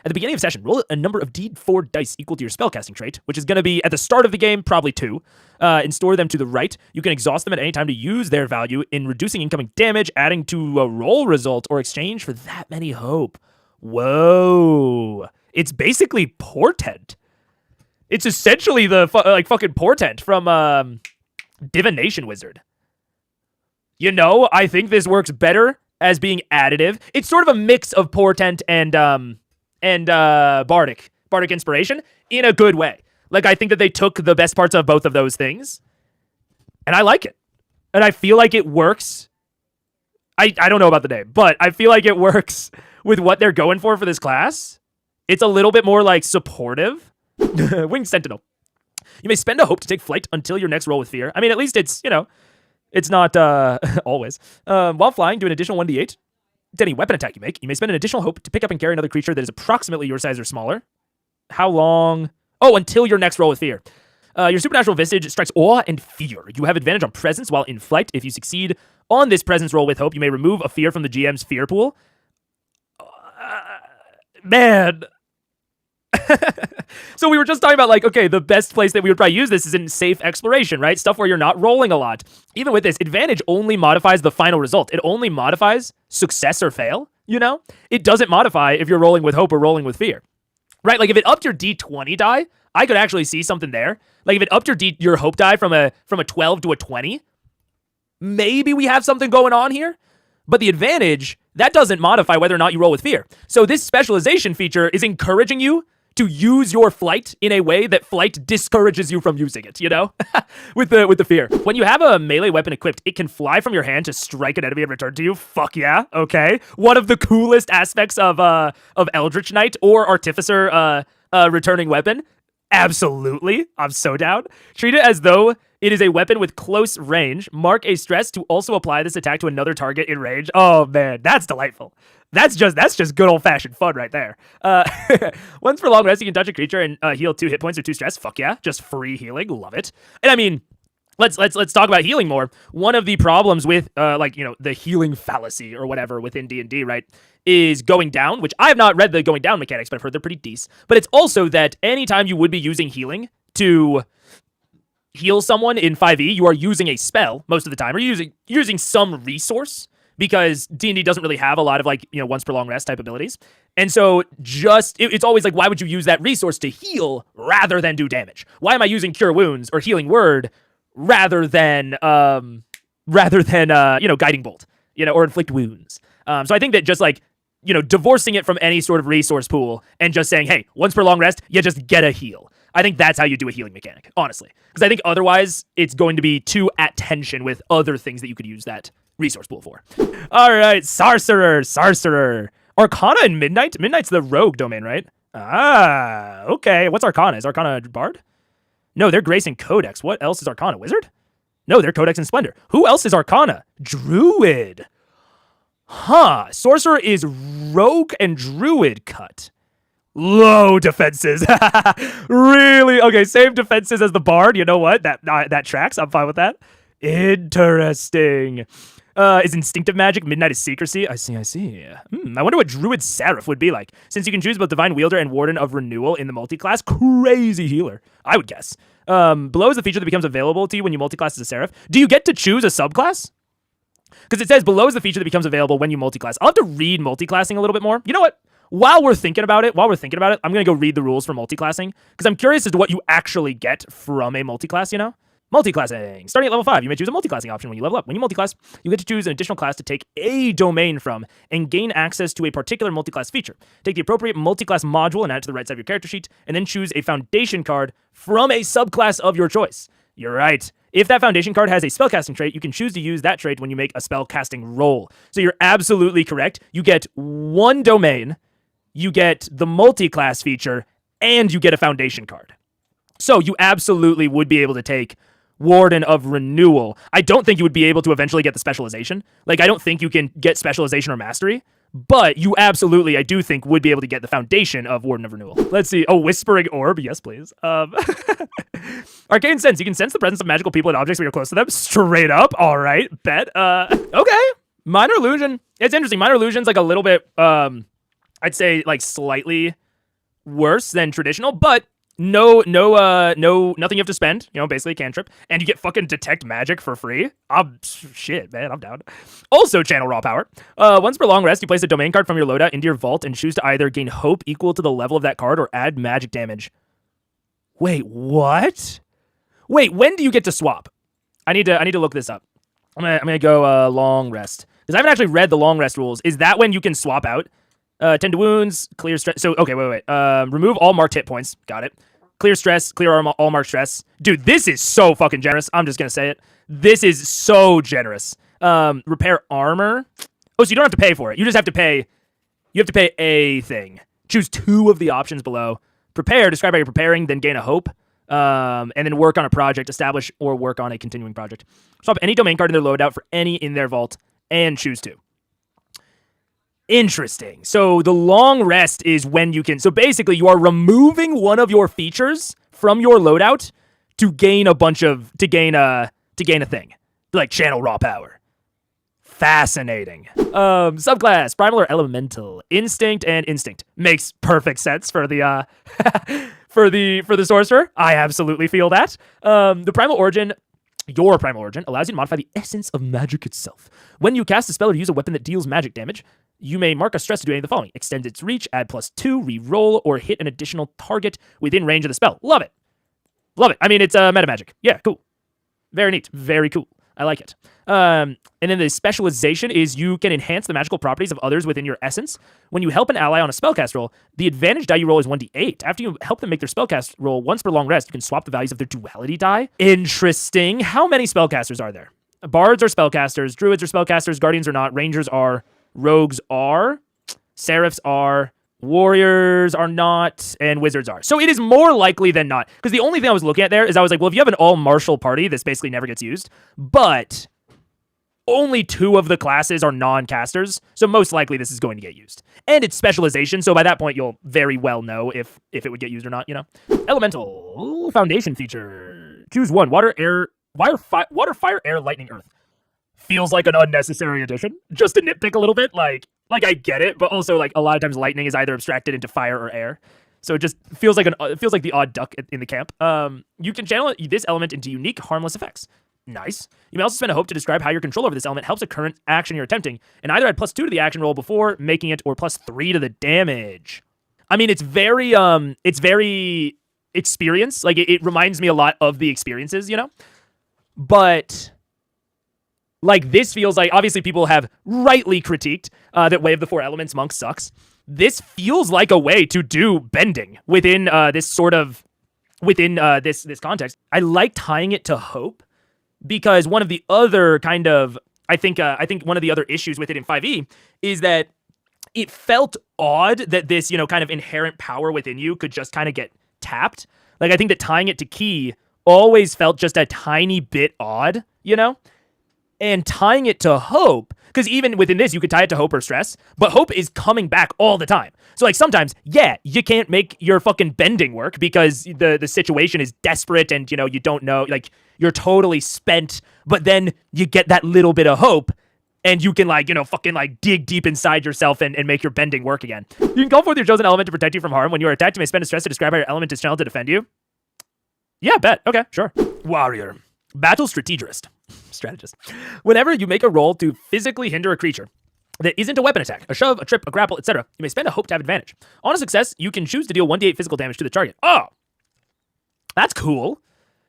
At the beginning of session, roll a number of D4 dice equal to your spellcasting trait, which is going to be at the start of the game, probably 2, and store them to the right. You can exhaust them at any time to use their value in reducing incoming damage, adding to a roll result, or exchange for that many hope. Whoa. It's basically Portent. It's essentially the fucking Portent from Divination Wizard. I think this works better as being additive. It's sort of a mix of Portent and Bardic Bardic Inspiration in a good way. Like, I think that they took the best parts of both of those things, and I like it. And I feel like it works. I don't know about the name, but I feel like it works with what they're going for this class. It's a little bit more, like, supportive. Winged Sentinel. You may spend a hope to take flight until your next roll with fear. I mean, at least it's, you know, it's not always. While flying, do an additional 1d8 to any weapon attack you make. You may spend an additional hope to pick up and carry another creature that is approximately your size or smaller. How long? Oh, until your next roll with fear. Your supernatural visage strikes awe and fear. You have advantage on presence while in flight. If you succeed on this presence roll with hope, you may remove a fear from the GM's fear pool. Man. So we were just talking about, like, okay, the best place that we would probably use this is in safe exploration, right? Stuff where you're not rolling a lot. Even with this, advantage only modifies the final result. It only modifies success or fail, you know? It doesn't modify if you're rolling with hope or rolling with fear, right? Like, if it upped your D20 die, I could actually see something there. Like, if it upped your hope die from a 12 to a 20, maybe we have something going on here. But the advantage, that doesn't modify whether or not you roll with fear. So this specialization feature is encouraging you to use your flight in a way that flight discourages you from using it, you know? with the fear. When you have a melee weapon equipped, it can fly from your hand to strike an enemy and return to you. Fuck yeah, okay. One of the coolest aspects of Eldritch Knight or Artificer returning weapon. Absolutely. I'm so down. Treat it as though it is a weapon with close range. Mark a stress to also apply this attack to another target in range. Oh man, that's delightful. That's just good old-fashioned fun right there. Once per long rest, you can touch a creature and heal 2 hit points or 2 stress. Fuck yeah, just free healing. Love it. And I mean, let's talk about healing more. One of the problems with like, you know, the healing fallacy or whatever within D&D, right, is going down, which I have not read the going down mechanics, but I've heard they're pretty decent. But it's also that anytime you would be using healing to heal someone in 5e, you are using a spell most of the time, or using some resource, because D&D doesn't really have a lot of, like, you know, once per long rest type abilities. And so it's always like, why would you use that resource to heal rather than do damage? Why am I using Cure Wounds or Healing Word rather than you know, Guiding Bolt, you know, or Inflict Wounds? So I think that just, like, you know, divorcing it from any sort of resource pool and just saying, hey, once per long rest, you just get a heal. I think that's how you do a healing mechanic, honestly. Because I think otherwise it's going to be too at tension with other things that you could use that resource pool for. All right, Sorcerer. Arcana and Midnight? Midnight's the rogue domain, right? Ah, okay. What's Arcana? Is Arcana Bard? No, they're Grace and Codex. What else is Arcana? Wizard? No, they're Codex and Splendor. Who else is Arcana? Druid. Huh. Sorcerer is Rogue and Druid cut. Low defenses. Really? Okay, same defenses as the Bard. You know what? That tracks. I'm fine with that. Interesting. Is instinctive magic. Midnight is secrecy. I see. I wonder what Druid Serif would be like, since you can choose both Divine Wielder and Warden of Renewal in the multi-class. Crazy healer, I would guess. Below is the feature that becomes available to you when you multi-class as a Serif. Do you get to choose a subclass? Because it says below is the feature that becomes available when you multi-class. I'll have to read multi-classing a little bit more. You know what? While we're thinking about it, I'm going to go read the rules for multi-classing, because I'm curious as to what you actually get from a multi-class, you know? Multi-classing. Starting at level 5, you may choose a multi-classing option when you level up. When you multi-class, you get to choose an additional class to take a domain from and gain access to a particular multi-class feature. Take the appropriate multi-class module and add it to the right side of your character sheet, and then choose a foundation card from a subclass of your choice. You're right. If that foundation card has a spellcasting trait, you can choose to use that trait when you make a spellcasting roll. So you're absolutely correct. You get one domain, you get the multi-class feature, and you get a foundation card. So you absolutely would be able to take Warden of Renewal. I don't think you would be able to eventually get the specialization. Like, I don't think you can get specialization or mastery, but you absolutely, I do think, would be able to get the foundation of Warden of Renewal. Let's see. Oh, Whispering Orb. Yes, please. Arcane Sense. You can sense the presence of magical people and objects when you're close to them. Straight up. All right. Bet. Okay. Minor Illusion. It's interesting. Minor Illusion's like a little bit, I'd say, like, slightly worse than traditional, but nothing you have to spend, you know, basically a cantrip, and you get fucking detect magic for free. Shit, man, I'm down. Also, channel raw power. Once per long rest, you place a domain card from your loadout into your vault and choose to either gain hope equal to the level of that card or add magic damage. Wait, what? Wait, when do you get to swap? I need to look this up. I'm gonna go long rest, because I haven't actually read the long rest rules. Is that when you can swap out Tend to wounds, clear stress. So, okay, wait. Remove all marked hit points. Got it. Clear stress, clear all marked stress. Dude, this is so fucking generous. I'm just going to say it. This is so generous. Repair armor. Oh, so you don't have to pay for it. You just have to pay. You have to pay a thing. Choose 2 of the options below. Prepare, describe how you're preparing, then gain a hope. And then work on a project, establish or work on a continuing project. Swap any domain card in their loadout for any in their vault, and choose 2. Interesting. So the long rest is when you can. So basically, you are removing one of your features from your loadout to gain a bunch of to gain a thing, like channel raw power. Fascinating. Subclass primal or elemental, instinct and instinct makes perfect sense for the for the sorcerer. I absolutely feel that. The primal origin. Your primal origin allows you to modify the essence of magic itself. When you cast a spell or use a weapon that deals magic damage, you may mark a stress to do any of the following. Extend its reach, add +2, re-roll, or hit an additional target within range of the spell. Love it. Love it. I mean, it's meta magic. Yeah, cool. Very neat. Very cool. I like it. And then the specialization is you can enhance the magical properties of others within your essence. When you help an ally on a spellcast roll, the advantage die you roll is 1d8. After you help them make their spellcast roll once per long rest, you can swap the values of their duality die. Interesting. How many spellcasters are there? Bards are spellcasters, druids are spellcasters, guardians are not, rangers are, rogues are, serifs are, warriors are not, and wizards are. So it is more likely than not. Because the only thing I was looking at there is I was like, well, if you have an all-martial party, this basically never gets used. But only 2 of the classes are non-casters, so most likely this is going to get used. And it's specialization, so by that point, you'll very well know if it would get used or not, you know? Elemental foundation feature. Choose 1. Water, fire, air, lightning, earth. Feels like an unnecessary addition. Just to nitpick a little bit, like I get it, but also like a lot of times lightning is either abstracted into fire or air, so it just feels like the odd duck in the camp. You can channel this element into unique, harmless effects. Nice. You may also spend a hope to describe how your control over this element helps a current action you're attempting, and either add +2 to the action roll before making it, or +3 to the damage. I mean, it's very experience. Like it reminds me a lot of the experiences, you know, but. Like, this feels like, obviously people have rightly critiqued that Way of the 4 Elements Monk sucks. This feels like a way to do bending within this context. I like tying it to hope, because one of the other kind of, I think one of the other issues with it in 5e is that it felt odd that this, you know, kind of inherent power within you could just kind of get tapped. Like, I think that tying it to key always felt just a tiny bit odd, you know? And tying it to hope, because even within this, you could tie it to hope or stress, but hope is coming back all the time. So, like, sometimes, yeah, you can't make your fucking bending work because the situation is desperate and, you know, you don't know, like, you're totally spent, but then you get that little bit of hope and you can, like, you know, fucking, like, dig deep inside yourself and make your bending work again. You can call forth your chosen element to protect you from harm. When you are attacked, you may spend a stress to describe how your element is channeled to defend you. Yeah, bet. Okay, sure. Warrior. Battle strategist. Whenever you make a roll to physically hinder a creature that isn't a weapon attack, a shove, a trip, a grapple, etc., you may spend a hope to have advantage. On a success, you can choose to deal 1d8 physical damage to the target. Oh, that's cool.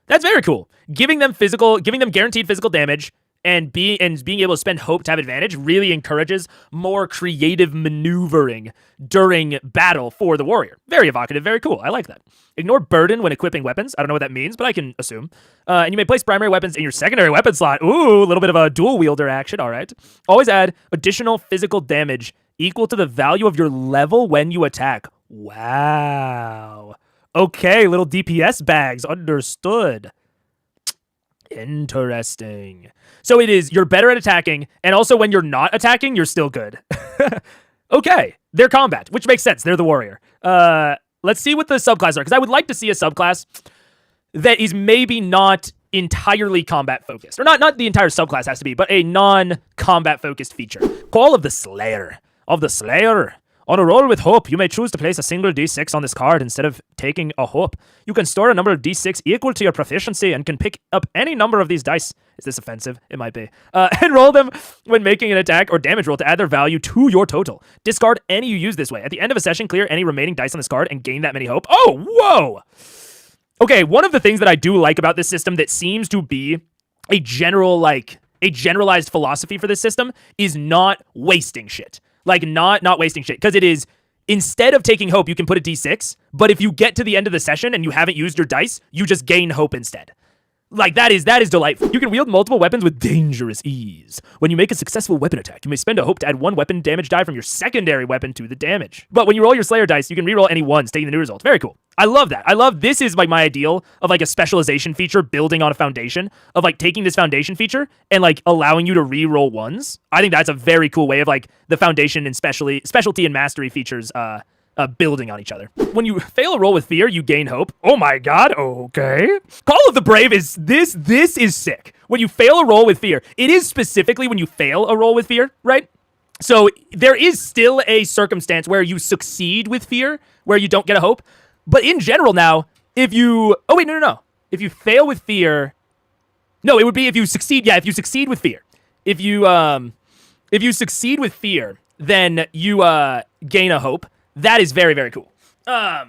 That's very cool. Giving them guaranteed physical damage and being able to spend hope to have advantage really encourages more creative maneuvering during battle for the warrior. Very evocative, very cool. I like that. Ignore burden when equipping weapons. I don't know what that means, but I can assume. And you may place primary weapons in your secondary weapon slot. Ooh, a little bit of a dual wielder action. All right. Always add additional physical damage equal to the value of your level when you attack. Wow. Okay, little DPS bags. Understood. Interesting. So it is, you're better at attacking, and also when you're not attacking, you're still good. Okay, they're combat, which makes sense. They're the warrior. Let's see what the subclasses are, because I would like to see a subclass that is maybe not entirely combat focused, or not the entire subclass has to be, but a non-combat focused feature. Call of the Slayer. On a roll with hope, you may choose to place a single d6 on this card instead of taking a hope. You can store a number of d6 equal to your proficiency and can pick up any number of these dice. Is this offensive? It might be. And roll them when making an attack or damage roll to add their value to your total. Discard any you use this way. At the end of a session, clear any remaining dice on this card and gain that many hope. Oh, whoa! Okay, one of the things that I do like about this system that seems to be a generalized philosophy for this system is not wasting shit. Like, not wasting shit. Because it is, instead of taking hope, you can put a d6. But if you get to the end of the session and you haven't used your dice, you just gain hope instead. Like, that is delightful. You can wield multiple weapons with dangerous ease. When you make a successful weapon attack, you may spend a hope to add 1 weapon damage die from your secondary weapon to the damage. But when you roll your Slayer dice, you can reroll any ones, taking the new results. Very cool. I love that. I love, this is like my ideal of like a specialization feature building on a foundation, of like taking this foundation feature and like allowing you to reroll ones. I think that's a very cool way of like the foundation and specialty and mastery features building on each other. When you fail a roll with fear, you gain hope. Oh my god, okay. Call of the Brave is, this is sick. When you fail a roll with fear, it is specifically when you fail a roll with fear, right? So there is still a circumstance where you succeed with fear, where you don't get a hope. But in general now, if you, oh wait, no. If you fail with fear, no, it would be if you succeed, yeah, if you succeed with fear. If you succeed with fear, then you gain a hope. That is very, very cool. No,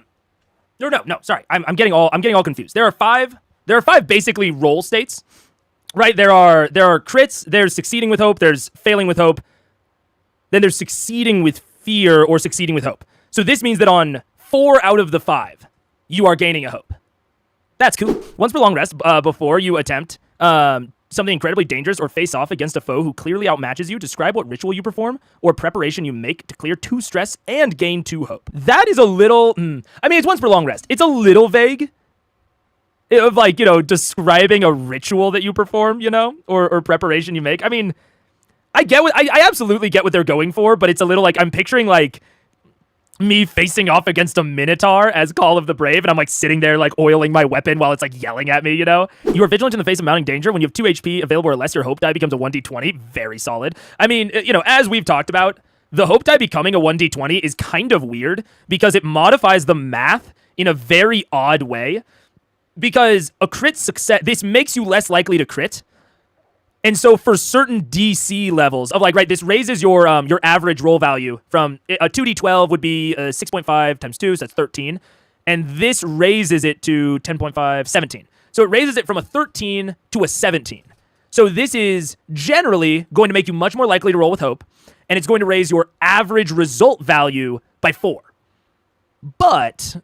sorry. I'm getting all confused. There are five basically roll states, right? There are crits, there's succeeding with hope, there's failing with hope, then there's succeeding with fear or succeeding with hope. So this means that on 4 out of the 5, you are gaining a hope. That's cool. Once per long rest, before you attempt something incredibly dangerous or face off against a foe who clearly outmatches you, describe what ritual you perform or preparation you make to clear 2 stress and gain 2 hope. That is a little, I mean, it's once per long rest. It's a little vague of like, you know, describing a ritual that you perform, you know, or preparation you make. I mean, I absolutely get what they're going for, but it's a little like, I'm picturing like me facing off against a Minotaur as Call of the Brave, and I'm like sitting there like oiling my weapon while it's like yelling at me, you know? You are vigilant in the face of mounting danger. When you have 2 HP available or less, your hope die becomes a 1d20. Very solid. I mean, you know, as we've talked about, the hope die becoming a 1d20 is kind of weird because it modifies the math in a very odd way. Because a crit success, this makes you less likely to crit. And so for certain DC levels of like, right, this raises your average roll value from a 2d12 would be 6.5 times 2, so that's 13. And this raises it to 10.5, 17. So it raises it from a 13 to a 17. So this is generally going to make you much more likely to roll with hope, and it's going to raise your average result value by 4. But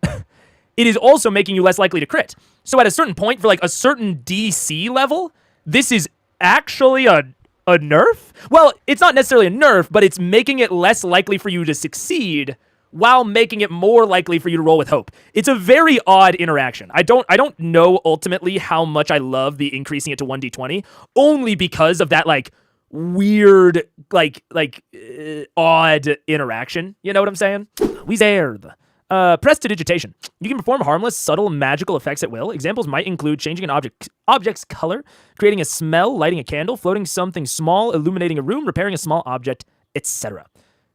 it is also making you less likely to crit. So at a certain point, for like a certain DC level, this is actually a nerf? Well, it's not necessarily a nerf, but it's making it less likely for you to succeed while making it more likely for you to roll with hope. It's a very odd interaction. I don't know ultimately how much I love the increasing it to 1d20, only because of that like weird odd interaction. You know what I'm saying? Wizard. Prestidigitation. You can perform harmless, subtle, magical effects at will. Examples might include changing an object's color, creating a smell, lighting a candle, floating something small, illuminating a room, repairing a small object, etc.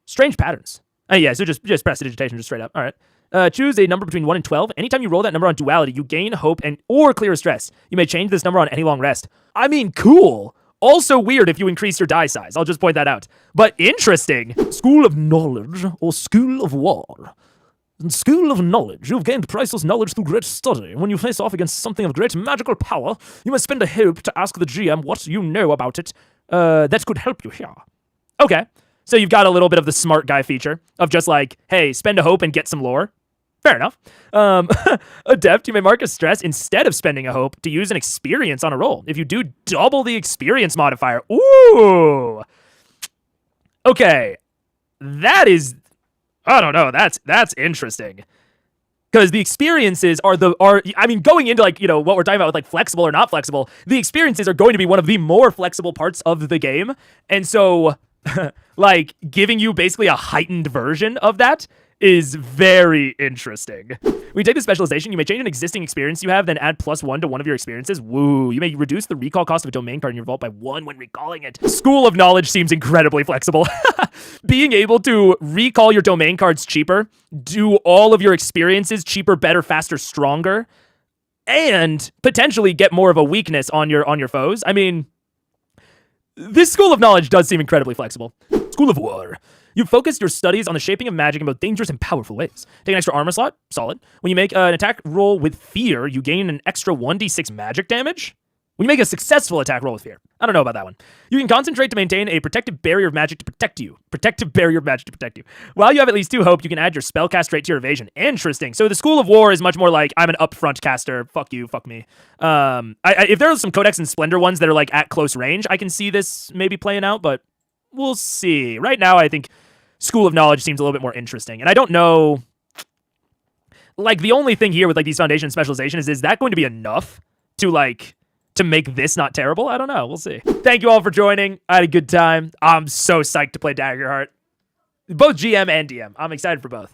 Strange patterns. Yeah, so just prestidigitation, just straight up. All right. Choose a number between 1 and 12. Anytime you roll that number on duality, you gain hope or clear a stress. You may change this number on any long rest. I mean, cool. Also weird if you increase your die size. I'll just point that out. But interesting. School of Knowledge or School of War. In School of Knowledge, you've gained priceless knowledge through great study. When you face off against something of great magical power, you must spend a hope to ask the GM what you know about it that could help you here. Okay, so you've got a little bit of the smart guy feature of just like, hey, spend a hope and get some lore. Fair enough. Adept, you may mark a stress instead of spending a hope to use an experience on a roll. If you do, double the experience modifier. Ooh! Okay, that is... I don't know. That's interesting. Because the experiences are I mean, going into like, you know, what we're talking about with like flexible or not flexible, the experiences are going to be one of the more flexible parts of the game. And so like giving you basically a heightened version of that is very interesting. When you take the specialization, you may change an existing experience you have, then add +1 to one of your experiences. Woo. You may reduce the recall cost of a domain card in your vault by 1 when recalling it. School of Knowledge seems incredibly flexible. Being able to recall your domain cards cheaper, do all of your experiences cheaper, better, faster, stronger, and potentially get more of a weakness on your foes. I mean, this School of Knowledge does seem incredibly flexible. School of War. You've focused your studies on the shaping of magic in both dangerous and powerful ways. Take an extra armor slot, solid. When you make an attack roll with fear, you gain an extra 1d6 magic damage. When you make a successful attack roll with fear. I don't know about that one. You can concentrate to maintain a protective barrier of magic to protect you. Protective barrier of magic to protect you. While you have at least 2 hope, you can add your spellcast trait to your evasion. Interesting. So the School of War is much more like, I'm an upfront caster. Fuck you, fuck me. If there are some Codex and Splendor ones that are like at close range, I can see this maybe playing out, but we'll see. Right now, I think School of Knowledge seems a little bit more interesting. And I don't know, like the only thing here with like these foundation specialization is that going to be enough to like, to make this not terrible? I don't know. We'll see. Thank you all for joining. I had a good time. I'm so psyched to play Daggerheart. Both GM and DM. I'm excited for both.